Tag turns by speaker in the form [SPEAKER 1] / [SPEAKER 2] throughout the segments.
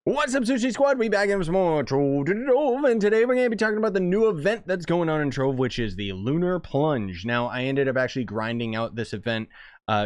[SPEAKER 1] What's up, Sushi Squad? We back in with some more Trove, and today we're going to be talking about the new event that's going on in Trove, which is the Lunar Plunge. Now, I ended up actually grinding out this event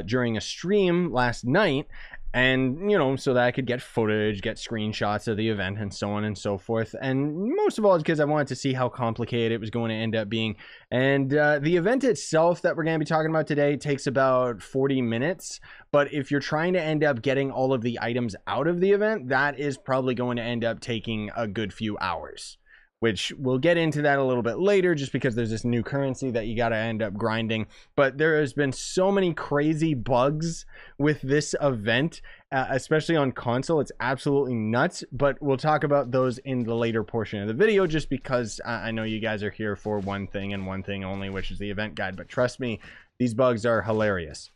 [SPEAKER 1] during a stream last night, and, you know, so that I could get footage, get screenshots of the event, and so on and so forth. And most of all, it's because I wanted to see how complicated it was going to end up being. And the event itself that we're going to be talking about today takes about 40 minutes. But if you're trying to end up getting all of the items out of the event, that is probably going to end up taking a good few hours, which we'll get into that a little bit later, just because there's this new currency that you got to end up grinding. But there has been so many crazy bugs with this event, especially on console. It's absolutely nuts, but we'll talk about those in the later portion of the video, just because I know you guys are here for one thing and one thing only, which is the event guide. But trust me, these bugs are hilarious.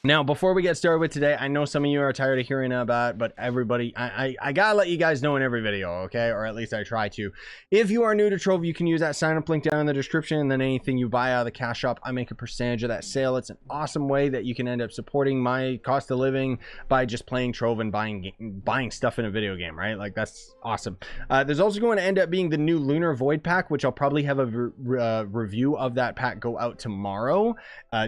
[SPEAKER 1] Now, before we get started with today, I know some of you are tired of hearing about it, but everybody, I gotta let you guys know in every video, okay? Or at least I try to. If you are new to Trove, you can use that sign-up link down in the description, and then anything you buy out of the cash shop, I make a percentage of that sale. It's an awesome way that you can end up supporting my cost of living by just playing Trove and buying stuff in a video game, right? Like, that's awesome. There's also going to end up being the new Lunar Void pack, which I'll probably have a review of that pack go out tomorrow,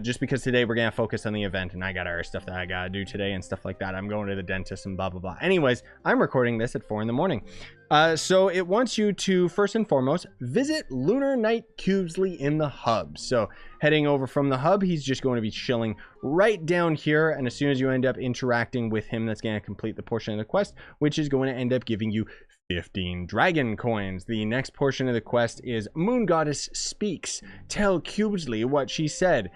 [SPEAKER 1] just because today we're gonna focus on the event, and I got our stuff that I gotta do today and stuff like that. I'm going to the dentist and blah blah blah. Anyways, I'm recording this at 4 in the morning, so it wants you to first and foremost visit Lunar Knight Cubesley in the hub. So heading over from the hub, he's just going to be chilling right down here, and as soon as you end up interacting with him, that's going to complete the portion of the quest, which is going to end up giving you 15 dragon coins. The next portion of the quest is Moon Goddess Speaks. Tell Cubesley what she said.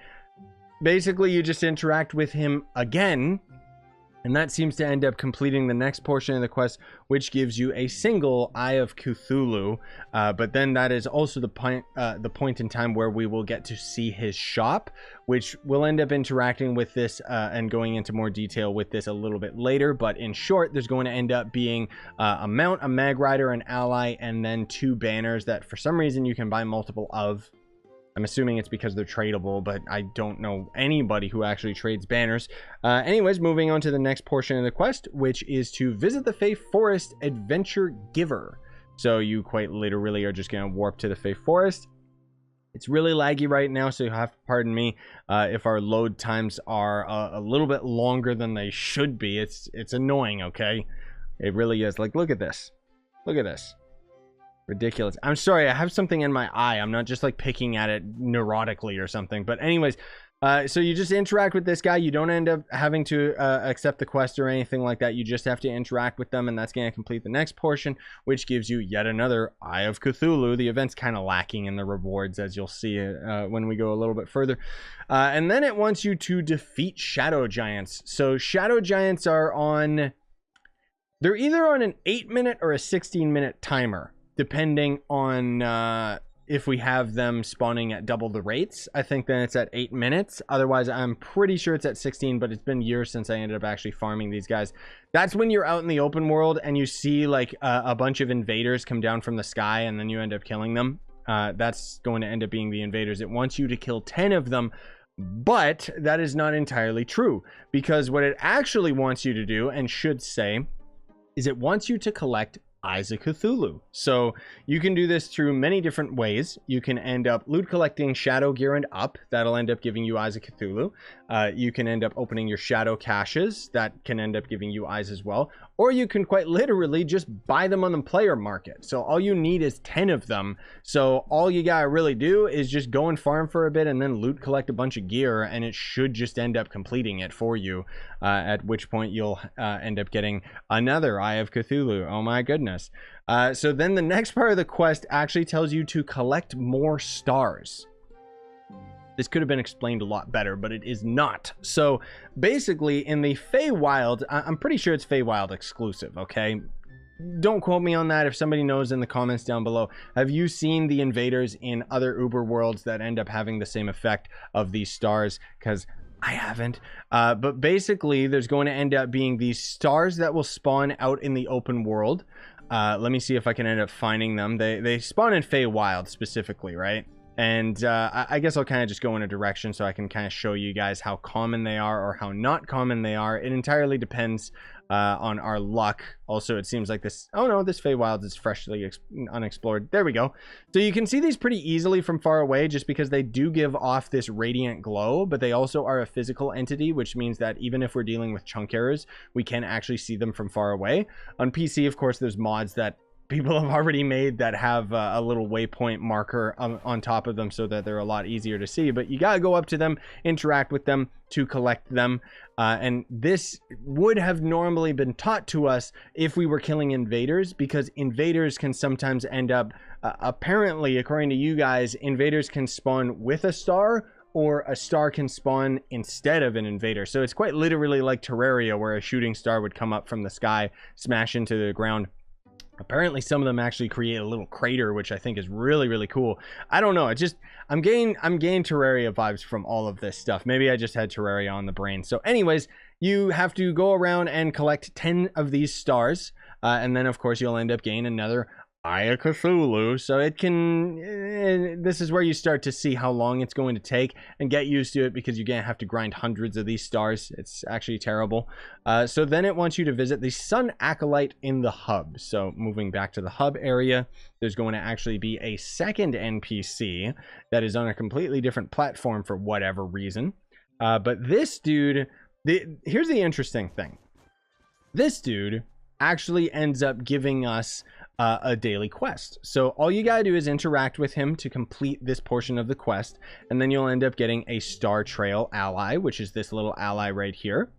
[SPEAKER 1] Basically, you just interact with him again, and that seems to end up completing the next portion of the quest, which gives you a single Eye of Cthulhu. But then that is also the point in time where we will get to see his shop, which we'll end up interacting with this and going into more detail with this a little bit later. But in short, there's going to end up being a mount, a mag rider, an ally, and then 2 banners that for some reason you can buy multiple of. I'm assuming it's because they're tradable, but I don't know anybody who actually trades banners. Anyways, moving on to the next portion of the quest, which is to visit the Fey Forest Adventure Giver. So you quite literally are just going to warp to the Fey Forest. It's really laggy right now, so you have to pardon me if our load times are a little bit longer than they should be. It's annoying, okay? It really is. Like, look at this. Look at this. Ridiculous. I'm sorry, I have something in my eye. I'm not just like picking at it neurotically or something. But anyways, so you just interact with this guy. You don't end up having to accept the quest or anything like that. You just have to interact with them, and that's going to complete the next portion, which gives you yet another Eye of Cthulhu. The event's kind of lacking in the rewards, as you'll see when we go a little bit further. And then it wants you to defeat Shadow Giants. So Shadow Giants are on... They're either on an 8-minute or a 16-minute timer, depending on if we have them spawning at double the rates. I think then it's at 8 minutes. Otherwise, I'm pretty sure it's at 16, but it's been years since I ended up actually farming these guys. That's when you're out in the open world and you see like a bunch of invaders come down from the sky, and then you end up killing them. That's going to end up being the invaders. It wants you to kill 10 of them, but that is not entirely true, because what it actually wants you to do, and should say, is it wants you to collect Eyes of Cthulhu. So you can do this through many different ways. You can end up loot collecting shadow gear and up. That'll end up giving you Eyes of Cthulhu. You can end up opening your shadow caches. That can end up giving you eyes as well. Or you can quite literally just buy them on the player market. So all you need is 10 of them. So all you gotta really do is just go and farm for a bit and then loot collect a bunch of gear, and it should just end up completing it for you. At which point you'll end up getting another Eye of Cthulhu. Oh my goodness. So then the next part of the quest actually tells you to collect more stars. This could have been explained a lot better, but it is not. So basically in the Feywild, I'm pretty sure it's Feywild exclusive, okay? Don't quote me on that. If somebody knows, in the comments down below, have you seen the invaders in other Uber worlds that end up having the same effect of these stars? Because I haven't. But basically there's going to end up being these stars that will spawn out in the open world. Let me see if I can end up finding them. They spawn in Feywild specifically, right? And I guess I'll kind of just go in a direction so I can kind of show you guys how common they are or how not common they are. It entirely depends on our luck. Also, it seems like this... Oh no, this Feywild is freshly unexplored. There we go. So you can see these pretty easily from far away just because they do give off this radiant glow, but they also are a physical entity, which means that even if we're dealing with chunk errors, we can actually see them from far away. On PC, of course, there's mods that people have already made that have a little waypoint marker on top of them so that they're a lot easier to see, but you gotta go up to them, interact with them to collect them. And this would have normally been taught to us if we were killing invaders, because invaders can sometimes end up apparently, according to you guys, invaders can spawn with a star, or a star can spawn instead of an invader. So it's quite literally like Terraria, where a shooting star would come up from the sky, smash into the ground. Apparently some of them actually create a little crater, which I think is really, really cool. I don't know. It just, I'm getting Terraria vibes from all of this stuff. Maybe I just had Terraria on the brain. So anyways, you have to go around and collect 10 of these stars. And then of course you'll end up getting another Eye of Cthulhu. So it can, this is where you start to see how long it's going to take and get used to it, because you're going to have to grind hundreds of these stars. It's actually terrible. So then it wants you to visit the Sun Acolyte in the hub. So moving back to the hub area, there's going to actually be a second NPC that is on a completely different platform for whatever reason. But this dude, here's the interesting thing. This dude actually ends up giving us a daily quest. So all you gotta do is interact with him to complete this portion of the quest, and then you'll end up getting a Star Trail ally, which is this little ally right here,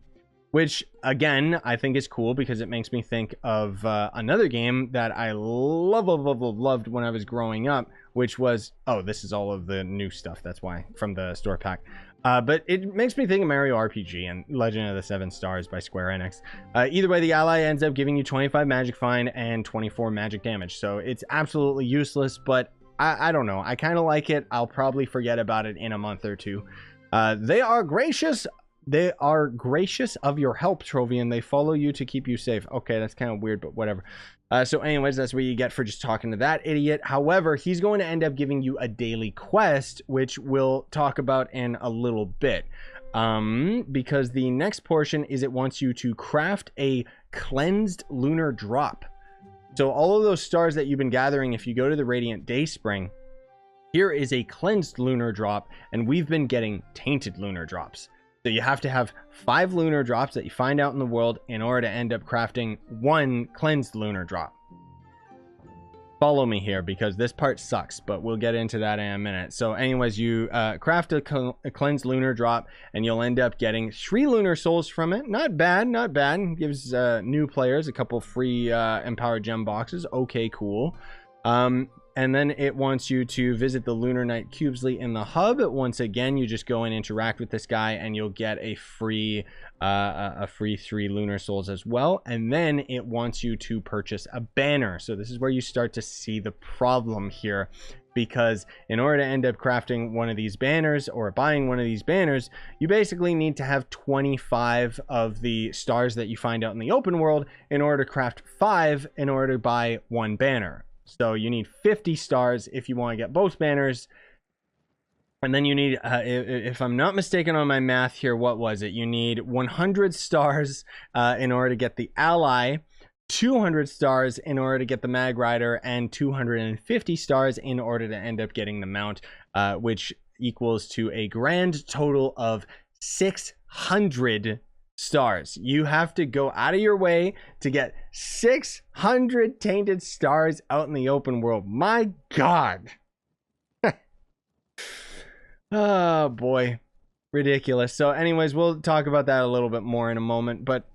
[SPEAKER 1] which again I think is cool because it makes me think of another game that I loved when I was growing up, which was, oh, this is all of the new stuff, that's why, from the store pack. But it makes me think of Mario RPG and Legend of the Seven Stars by Square Enix. Either way, the ally ends up giving you 25 magic find and 24 magic damage. So it's absolutely useless, but I don't know. I kind of like it. I'll probably forget about it in a month or two. They are gracious. They are gracious of your help, Trovian. They follow you to keep you safe. Okay, that's kind of weird, but whatever. So anyways, that's what you get for just talking to that idiot. However, he's going to end up giving you a daily quest, which we'll talk about in a little bit. Because the next portion is it wants you to craft a cleansed lunar drop. So all of those stars that you've been gathering, if you go to the Radiant Dayspring, here is a cleansed lunar drop, and we've been getting tainted lunar drops. So you have to have 5 lunar drops that you find out in the world in order to end up crafting 1 cleansed lunar drop. Follow me here because this part sucks, but we'll get into that in a minute. So anyways, you craft a cleansed lunar drop, and you'll end up getting 3 lunar souls from it. Not bad, not bad. Gives new players a couple free empowered gem boxes. Okay, cool. And then it wants you to visit the Lunar Knight Cubesley in the hub. Once again, you just go and interact with this guy, and you'll get a free 3 lunar souls as well. And then it wants you to purchase a banner. So this is where you start to see the problem here, because in order to end up crafting one of these banners or buying one of these banners, you basically need to have 25 of the stars that you find out in the open world in order to craft 5 in order to buy 1 banner. So you need 50 stars if you want to get both banners. And then you need, if I'm not mistaken on my math here, what was it? You need 100 stars in order to get the ally, 200 stars in order to get the Mag Rider, and 250 stars in order to end up getting the mount, which equals to a grand total of 600 stars. You have to go out of your way to get 600 tainted stars out in the open world. My God. Oh boy, ridiculous. So anyways, we'll talk about that a little bit more in a moment. But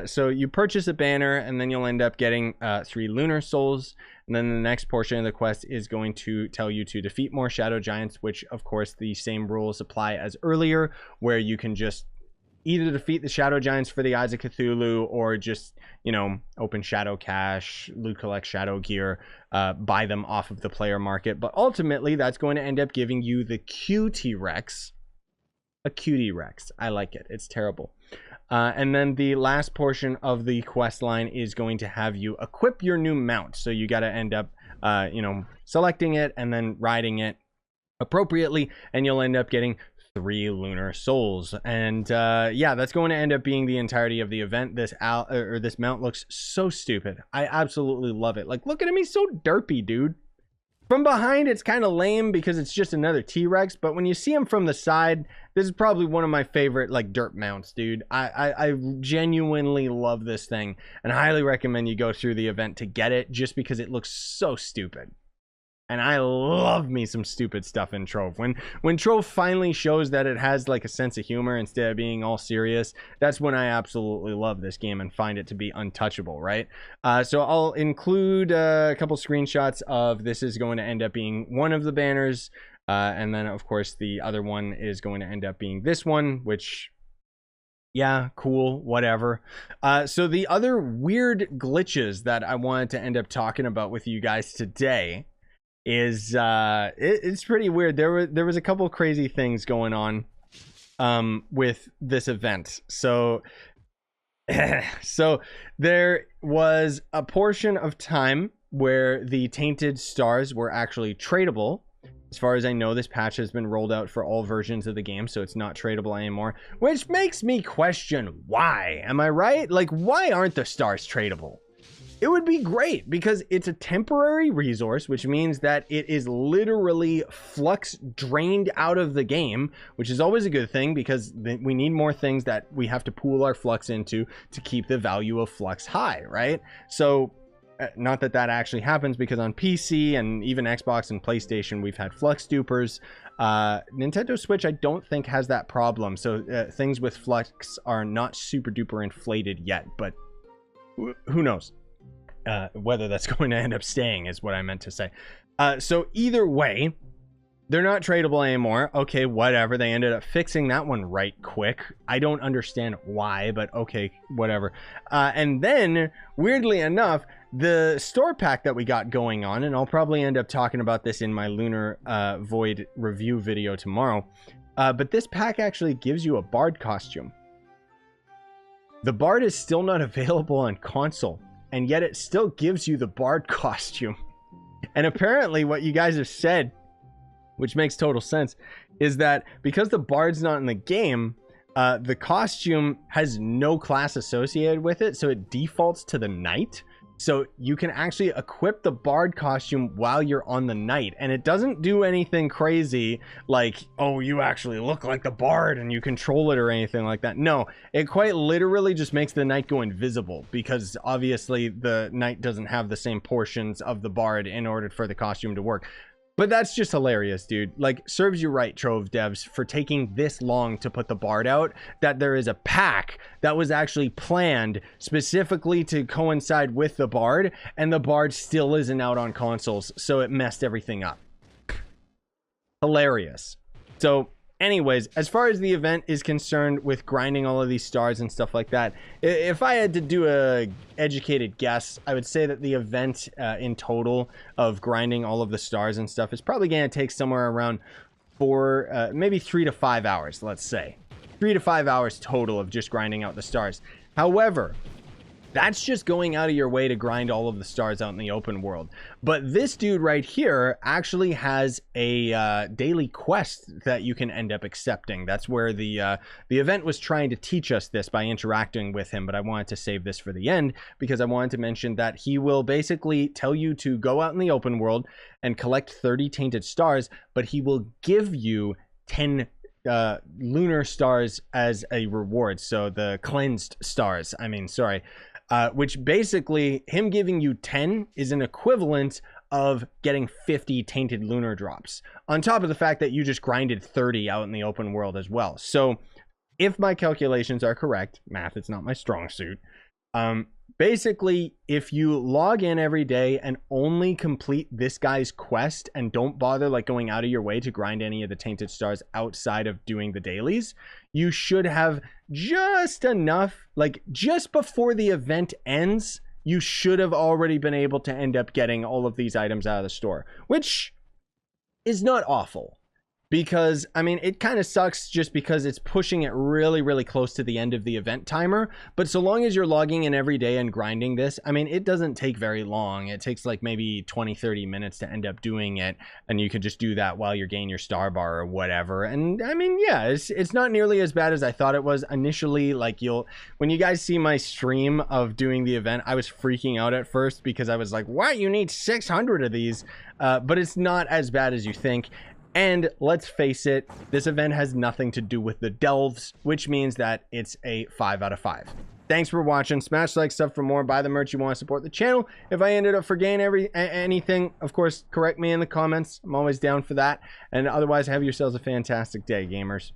[SPEAKER 1] so you purchase a banner, and then you'll end up getting 3 lunar souls. And then the next portion of the quest is going to tell you to defeat more shadow giants, which of course the same rules apply as earlier, where you can just either defeat the shadow giants for the Eyes of Cthulhu, or just, you know, open shadow cache, loot collect shadow gear, buy them off of the player market. But ultimately that's going to end up giving you the QT Rex. A cutie Rex. I like it. It's terrible. And then the last portion of the quest line is going to have you equip your new mount. So you got to end up, you know, selecting it and then riding it. appropriately, and you'll end up getting 3 lunar souls. And yeah, that's going to end up being the entirety of the event. This this mount looks so stupid. I absolutely love it. Like, look at him, he's so derpy, dude. From behind, it's kind of lame because it's just another T-Rex, but when you see him from the side, this is probably one of my favorite, like, derp mounts, dude. I genuinely love this thing, and I highly recommend you go through the event to get it, just because it looks so stupid. And I love me some stupid stuff in Trove. When Trove finally shows that it has like a sense of humor instead of being all serious, that's when I absolutely love this game and find it to be untouchable, right? So I'll include a couple screenshots of this is going to end up being one of the banners. And then, of course, the other one is going to end up being this one, which... yeah, cool, whatever. So the other weird glitches that I wanted to end up talking about with you guys today is it's pretty weird. There was a couple crazy things going on with this event. So so there was a portion of time where the tainted stars were actually tradable. As far as I know, this patch has been rolled out for all versions of the game, so it's not tradable anymore, which makes me question why. Am I right? Like, why aren't the stars tradable? It would be great because it's a temporary resource, which means that it is literally flux drained out of the game, which is always a good thing because we need more things that we have to pool our flux into to keep the value of flux high, right? So not that that actually happens, because on PC and even Xbox and PlayStation, we've had flux dupers. Nintendo Switch, I don't think, has that problem. So things with flux are not super duper inflated yet, but who knows? Whether that's going to end up staying is what I meant to say. So either way, they're not tradable anymore. Okay, whatever. They ended up fixing that one right quick. I don't understand why, but okay, whatever. And then, weirdly enough, the store pack that we got going on, and I'll probably end up talking about this in my Lunar Void review video tomorrow, but this pack actually gives you a Bard costume. The Bard is still not available on console, and yet it still gives you the Bard costume. And apparently what you guys have said, which makes total sense, is that because the Bard's not in the game, the costume has no class associated with it, so it defaults to the Knight. So you can actually equip the Bard costume while you're on the Knight, and it doesn't do anything crazy like, oh, you actually look like the Bard and you control it or anything like that. No, it quite literally just makes the Knight go invisible, because obviously the Knight doesn't have the same portions of the Bard in order for the costume to work. But that's just hilarious, dude. Like, serves you right, Trove devs, for taking this long to put the Bard out, that there is a pack that was actually planned specifically to coincide with the Bard, and the Bard still isn't out on consoles, so it messed everything up. Hilarious. So, anyways, as far as the event is concerned with grinding all of these stars and stuff like that, if I had to do a educated guess, I would say that the event in total of grinding all of the stars and stuff is probably going to take somewhere around maybe 3 to 5 hours, let's say. 3 to 5 hours total of just grinding out the stars. However, that's just going out of your way to grind all of the stars out in the open world. But this dude right here actually has a daily quest that you can end up accepting. That's where the event was trying to teach us this by interacting with him, but I wanted to save this for the end because I wanted to mention that he will basically tell you to go out in the open world and collect 30 tainted stars, but he will give you 10 lunar stars as a reward. So the cleansed stars, which basically him giving you 10 is an equivalent of getting 50 tainted lunar drops, on top of the fact that you just grinded 30 out in the open world as well. So if my calculations are correct, math, it's not my strong suit, basically if you log in every day and only complete this guy's quest and don't bother like going out of your way to grind any of the tainted stars outside of doing the dailies, you should have just enough, like just before the event ends, you should have already been able to end up getting all of these items out of the store, which is not awful. because I mean it kind of sucks just because it's pushing it really close to the end of the event timer. But so long as you're logging in every day and grinding this, I mean it doesn't take very long. It takes like maybe 20-30 minutes to end up doing it, and you can just do that while you're getting your star bar or whatever. And I mean, yeah, it's not nearly as bad as I thought it was initially. Like when you guys see my stream of doing the event, I was freaking out at first because I was like, what, you need 600 of these? But it's not as bad as you think. And let's face it, this event has nothing to do with the delves, which means that it's a 5 out of 5. Thanks for watching. Smash the like, sub for more. Buy the merch you want to support the channel. If I ended up forgetting anything, of course, correct me in the comments. I'm always down for that. And otherwise, have yourselves a fantastic day, gamers.